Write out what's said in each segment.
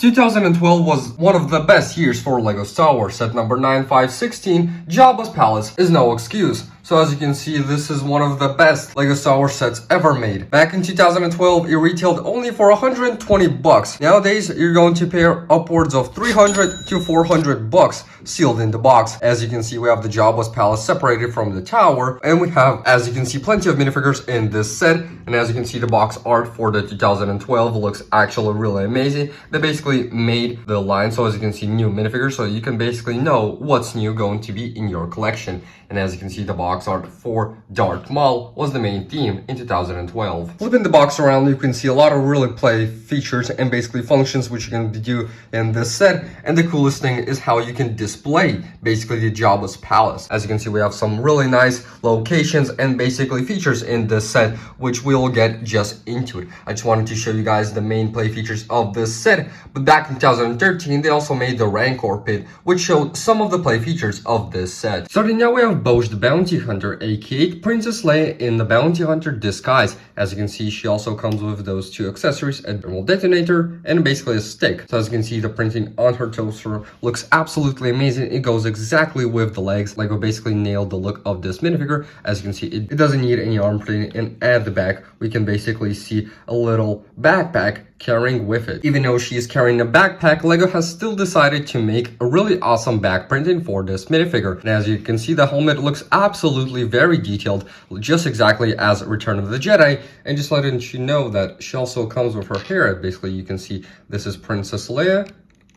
2012 was one of the best years for LEGO Star Wars. Set number 9516, Jabba's Palace, is no excuse. So as you can see, this is one of the best LEGO Star Wars sets ever made. Back in 2012, it retailed only for 120 bucks. Nowadays, you're going to pay upwards of 300 to 400 bucks sealed in the box. As you can see, we have the Jabba's Palace separated from the tower, and we have, as you can see, plenty of minifigures in this set. And as you can see, the box art for the 2012 looks actually really amazing. They basically made the line, so as you can see, new minifigures, so you can basically know what's new going to be in your collection. And as you can see, the box art for Darth Maul was the main theme in 2012. Flipping the box around, you can see a lot of really play features and basically functions which you can do in this set. And the coolest thing is how you can display basically the Jabba's Palace. As you can see, we have some really nice locations and basically features in this set, which we'll get just into it. I just wanted to show you guys the main play features of this set. But back in 2013, they also made the Rancor Pit, which showed some of the play features of this set. Starting now, we have Bosch the Bounty Hunter, aka Princess Leia in the Bounty Hunter disguise. As you can see, she also comes with those two accessories, a thermal detonator and basically a stick. So as you can see, the printing on her torso looks absolutely amazing. It goes exactly with the legs. LEGO basically nailed the look of this minifigure. As you can see, it doesn't need any arm printing, and at the back, we can basically see a little backpack carrying with it. Even though she is carrying a backpack, LEGO has still decided to make a really awesome back printing for this minifigure. And as you can see, the helmet looks absolutely very detailed, just exactly as Return of the Jedi. And just letting you know that she also comes with her hair. Basically, you can see this is Princess Leia,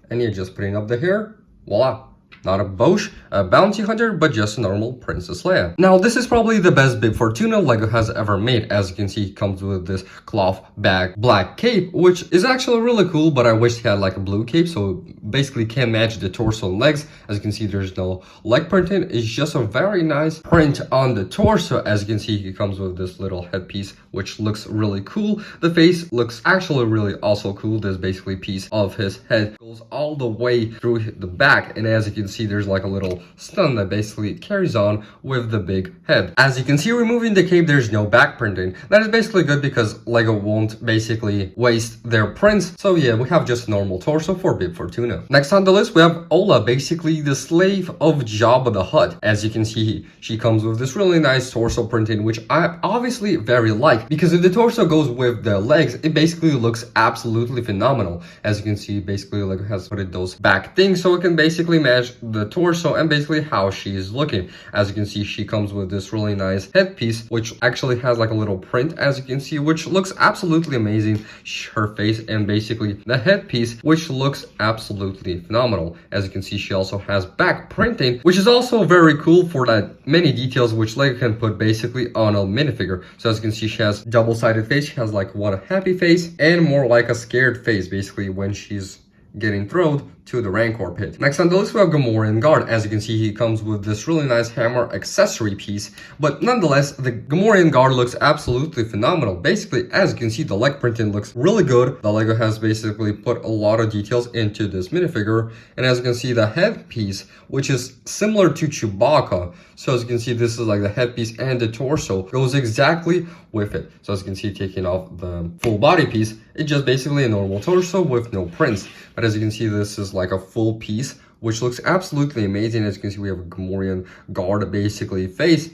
and you're just putting up the hair. Voila. Not a Bosch, a bounty hunter, but just a normal Princess Leia. Now, this is probably the best bib for tuna LEGO has ever made. As you can see, it comes with this cloth bag black cape, which is actually really cool, but I wish it had like a blue cape, so basically can match the torso and legs. As you can see, there's no leg printing. It's just a very nice print on the torso. As you can see, it comes with this little headpiece, which looks really cool. The face looks actually really also cool. This basically piece of his head goes all the way through the back, and as you can see, there's like a little stun that basically carries on with the big head. As you can see, removing the cape, there's no back printing. That is basically good because LEGO won't basically waste their prints. So yeah, we have just normal torso for Bib Fortuna. Next on the list, we have Ola, basically the slave of Jabba the Hutt. As you can see, she comes with this really nice torso printing, which I obviously very like, because if the torso goes with the legs, it basically looks absolutely phenomenal. As you can see, basically LEGO has put in those back things so it can basically match the torso and basically how she is looking. As you can see, she comes with this really nice headpiece, which actually has like a little print, as you can see, which looks absolutely amazing. Her face and basically the headpiece, which looks absolutely phenomenal. As you can see, she also has back printing, which is also very cool for that many details which LEGO can put basically on a minifigure. So as you can see, she has double-sided face. She has like one happy face and more like a scared face, basically when she's getting thrown to the Rancor Pit. Next on the list, we have Gamorrean Guard. As you can see, he comes with this really nice hammer accessory piece, but nonetheless, the Gamorrean Guard looks absolutely phenomenal. Basically, as you can see, the leg printing looks really good. The LEGO has basically put a lot of details into this minifigure, and as you can see, the headpiece, which is similar to Chewbacca. So as you can see, this is like the headpiece, and the torso goes exactly with it. So as you can see, taking off the full body piece, it's just basically a normal torso with no prints. But as you can see, this is like a full piece, which looks absolutely amazing. As you can see, we have a Gamorrean Guard basically face,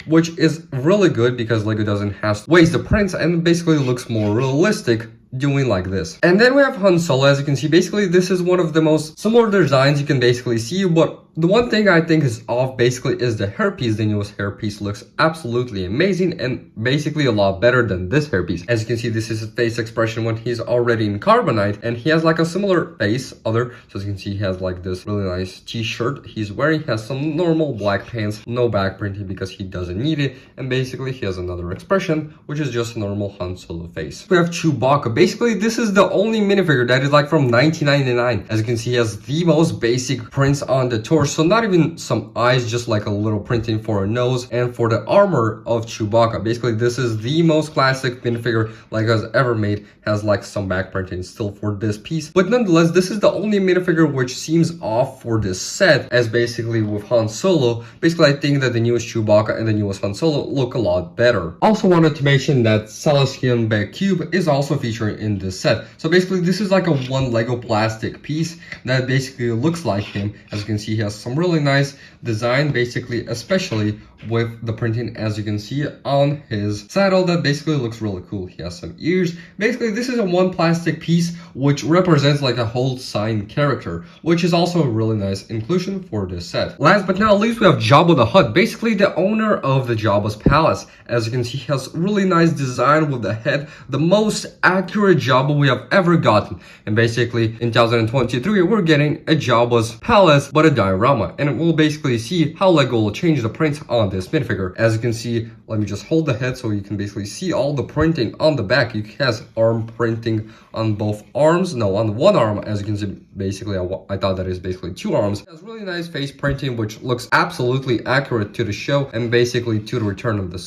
which is really good because LEGO doesn't have to waste the prints and basically looks more realistic doing like this. And then we have Han Solo. As you can see, basically this is one of the most similar designs you can basically see, but the one thing I think is off basically is the hairpiece. The newest hairpiece looks absolutely amazing and basically a lot better than this hairpiece. As you can see, this is his face expression when he's already in carbonite, and he has like a similar face so as you can see, he has like this really nice t-shirt he's wearing. He has some normal black pants, no back printing because he doesn't need it, and basically he has another expression which is just a normal Han Solo face. We have Chewbacca. Basically, this is the only minifigure that is like from 1999. As you can see, he has the most basic prints on the torso. course, so not even some eyes, just like a little printing for a nose and for the armor of Chewbacca. Basically, this is the most classic minifigure LEGO's ever made. Has like some back printing still for this piece, but nonetheless, this is the only minifigure which seems off for this set, as basically with Han Solo. Basically, I think that the newest Chewbacca and the newest Han Solo look a lot better. Also wanted to mention that Celestian Bag Cube is also featured in this set. So basically, this is like a one Lego plastic piece that basically looks like him. As you can see, he has some really nice design, basically, especially with the printing, as you can see on his saddle, that basically looks really cool. He has some ears. Basically, this is a one plastic piece which represents like a whole sign character, which is also a really nice inclusion for this set. Last but not least, we have Jabba the Hutt, basically the owner of the Jabba's palace. As you can see, he has really nice design with the head, the most accurate Jabba we have ever gotten. And basically, in 2023, we're getting a Jabba's palace, but a diorama, and we'll basically see how LEGO will change the print on this minifigure. As you can see, let me just hold the head so you can basically see all the printing on the back. He has arm printing on both arms, no, on one arm. As you can see, basically I thought that is basically two arms. He has really nice face printing, which looks absolutely accurate to the show and basically to the Return of the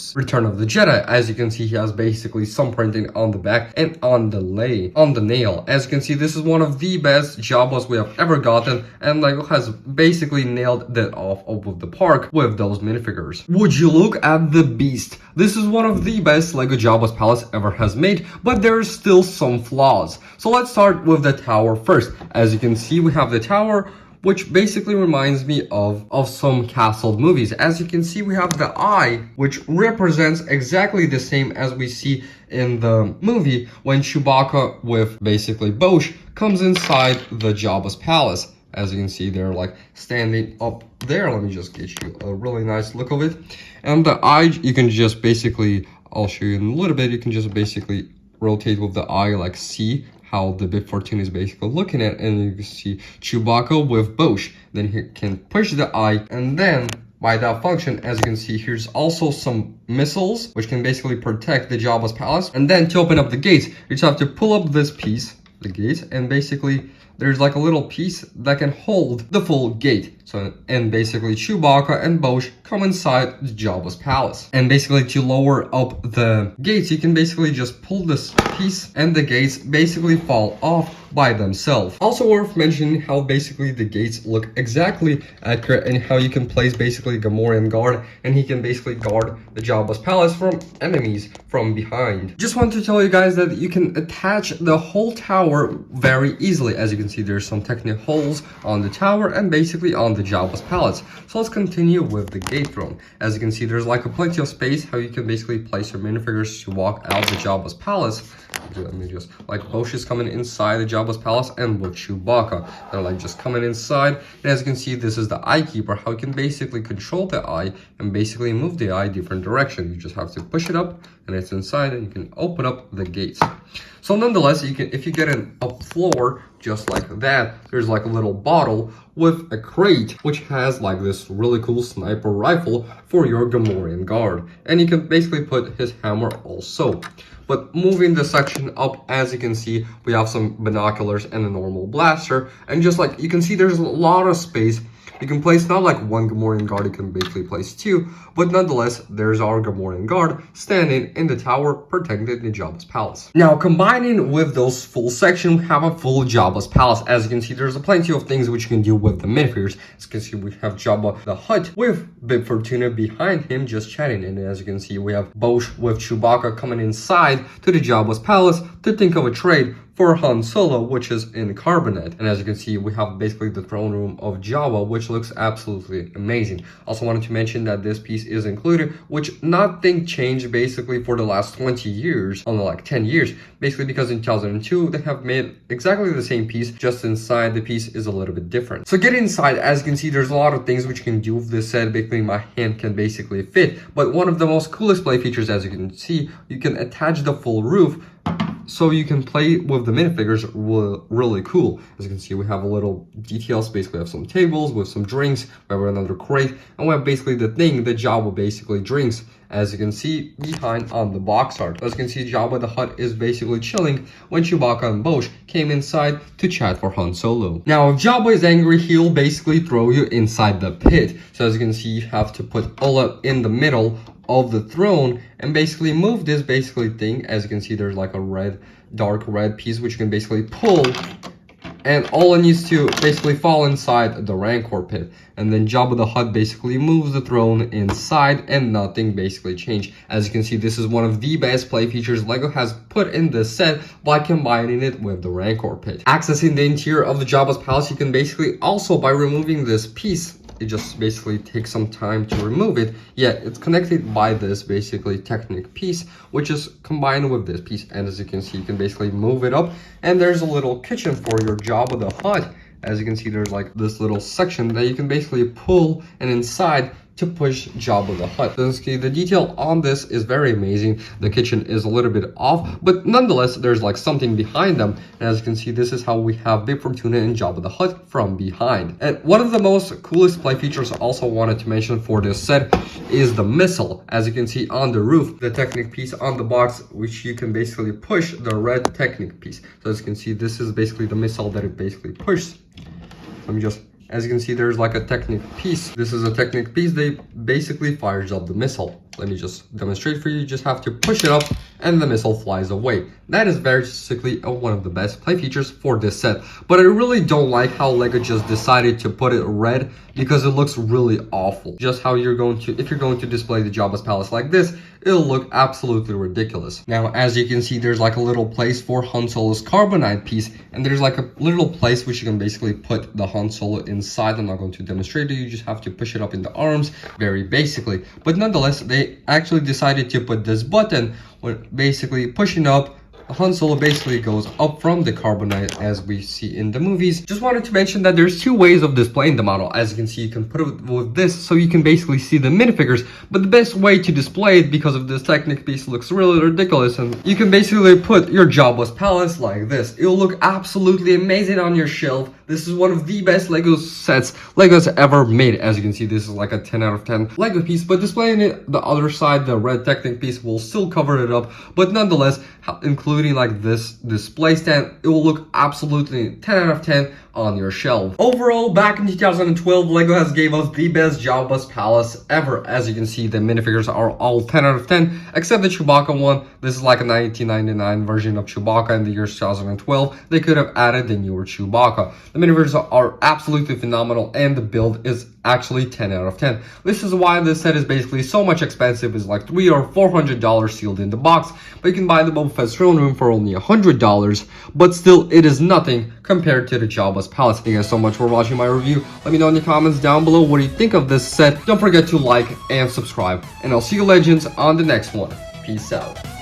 Jedi. As you can see, he has basically some printing on the back and on the nail. As you can see, this is one of the best Jabbas we have ever gotten, and LEGO has basically nailed that off of the park with those minifigures. Would you look at the beast? This is one of the best LEGO Jabba's palace ever has made, but there's still some flaws. So let's start with the tower first. As you can see, we have the tower, which basically reminds me of some castle movies. As you can see, we have the eye, which represents exactly the same as we see in the movie when Chewbacca with basically Bosch comes inside the Jabba's palace. As you can see, they're like standing up there. Let me just get you a really nice look of it. And the eye, you can just basically, I'll show you in a little bit, you can just basically rotate with the eye, like see how the Bib Fortuna is basically looking at, and you can see Chewbacca with Bosch. Then he can push the eye, and then by that function, as you can see, here's also some missiles, which can basically protect the Jabba's palace. And then to open up the gates, you just have to pull up this piece, the gate, and basically there's like a little piece that can hold the full gate. So, and basically Chewbacca and Bosch come inside the Jabba's palace. And basically to lower up the gates, you can basically just pull this piece and the gates basically fall off by themselves. Also worth mentioning how basically the gates look exactly accurate and how you can place basically Gamorrean guard, and he can basically guard the Jabba's palace from enemies from behind. Just want to tell you guys that you can attach the whole tower very easily. As you can see, there's some technical holes on the tower and basically on the Jabba's palace. So let's continue with the gate throne. As you can see, there's like a plenty of space how you can basically place your minifigures to walk out the Jabba's palace. Let me just, like, Bosch is coming inside the Jabba's palace, and with Chewbacca, they're like just coming inside. And as you can see, this is the eye keeper, how you can basically control the eye and basically move the eye different direction. You just have to push it up and it's inside, and you can open up the gates. So nonetheless, you can, if you get an up floor just like that, there's like a little bottle with a crate which has like this really cool sniper rifle for your Gamorrean guard, and you can basically put his hammer also. But moving the section up, as you can see, we have some binoculars and a normal blaster, and just like you can see, there's a lot of space. You can place not like one Gamorrean guard, you can basically place two, but nonetheless, there's our Gamorrean guard standing in the tower protecting the Jabba's palace. Now, combining with those full section, we have a full Jabba's palace. As you can see, there's plenty of things which you can do with the minifigures. As you can see, we have Jabba the Hutt with Bib Fortuna behind him just chatting, and as you can see, we have Bosch with Chewbacca coming inside to the Jabba's palace to think of a trade for Han Solo, which is in carbonate. And as you can see, we have basically the throne room of Jabba, which looks absolutely amazing. Also wanted to mention that this piece is included, which nothing changed basically for the last 20 years, only like 10 years, basically because in 2002, they have made exactly the same piece, just inside the piece is a little bit different. So getting inside, as you can see, there's a lot of things which you can do with this set. Basically, my hand can basically fit, but one of the most coolest play features, as you can see, you can attach the full roof so you can play with the minifigures really cool. As you can see, we have a little details. Basically, we have some tables with some drinks. We have another crate, and we have basically the thing that Jabba basically drinks. As you can see behind on the box art. As you can see, Jabba the Hutt is basically chilling when Chewbacca and Bosch came inside to chat for Han Solo. Now, if Jabba is angry, he'll basically throw you inside the pit. So as you can see, you have to put Ola in the middle of the throne and basically move this thing. As you can see, there's like a dark red piece which you can basically pull, and Ola needs to basically fall inside the Rancor Pit. And then Jabba the Hutt basically moves the throne inside and nothing basically changed. As you can see, this is one of the best play features LEGO has put in this set by combining it with the Rancor Pit. Accessing the interior of the Jabba's palace, you can basically also, by removing this piece, it just basically takes some time to remove it. Yet it's connected by this basically Technic piece, which is combined with this piece. And as you can see, you can basically move it up, and there's a little kitchen for your Jabba the Hutt. As you can see, there's like this little section that you can basically pull, and inside to push Jabba the Hutt. The detail on this is very amazing. The kitchen is a little bit off, but nonetheless, there's like something behind them. And as you can see, this is how we have Bib Fortuna and Jabba the Hutt from behind. And one of the most coolest play features I also wanted to mention for this set is the missile. As you can see on the roof, the Technic piece on the box, which you can basically push the red Technic piece. So as you can see, this is basically the missile that it basically pushes. As you can see, there's like a Technic piece. This is a Technic piece. They basically fires up the missile. Let me just demonstrate for you. You just have to push it up and the missile flies away. That is basically one of the best play features for this set. But I really don't like how LEGO just decided to put it red, because it looks really awful. Just how if you're going to display the Jabba's palace like this, it'll look absolutely ridiculous. Now, as you can see, there's like a little place for Han Solo's carbonite piece, and there's like a little place which you can basically put the Han Solo inside. I'm not going to demonstrate it. You just have to push it up in the arms, very basically. But nonetheless, they actually decided to put this button when basically pushing up, Han Solo basically goes up from the carbonite as we see in the movies. Just wanted to mention that there's two ways of displaying the model. As you can see, you can put it with this so you can basically see the minifigures, but the best way to display it, because of this Technic piece, looks really ridiculous, and you can basically put your Jabba's palace like this. It'll look absolutely amazing on your shelf. This is one of the best LEGO sets LEGO's ever made. As you can see, this is like a 10 out of 10 LEGO piece, but displaying it the other side, the red Technic piece, will still cover it up. But nonetheless, including like this display stand, it will look absolutely 10 out of 10 on your shelf. Overall, back in 2012, LEGO has gave us the best Jabba's palace ever. As you can see, the minifigures are all 10 out of 10, except the Chewbacca one. This is like a 1999 version of Chewbacca in the year 2012. They could have added the newer Chewbacca. The minifigures are absolutely phenomenal, and the build is actually 10 out of 10. This is why this set is basically so much expensive. It's like $300 or $400 sealed in the box, but you can buy the Boba Fett's throne room for only $100, but still it is nothing compared to the Jabba's palace. Thank you guys so much for watching my review. Let me know in the comments down below what you think of this set. Don't forget to like and subscribe, and I'll see you legends on the next one. Peace out.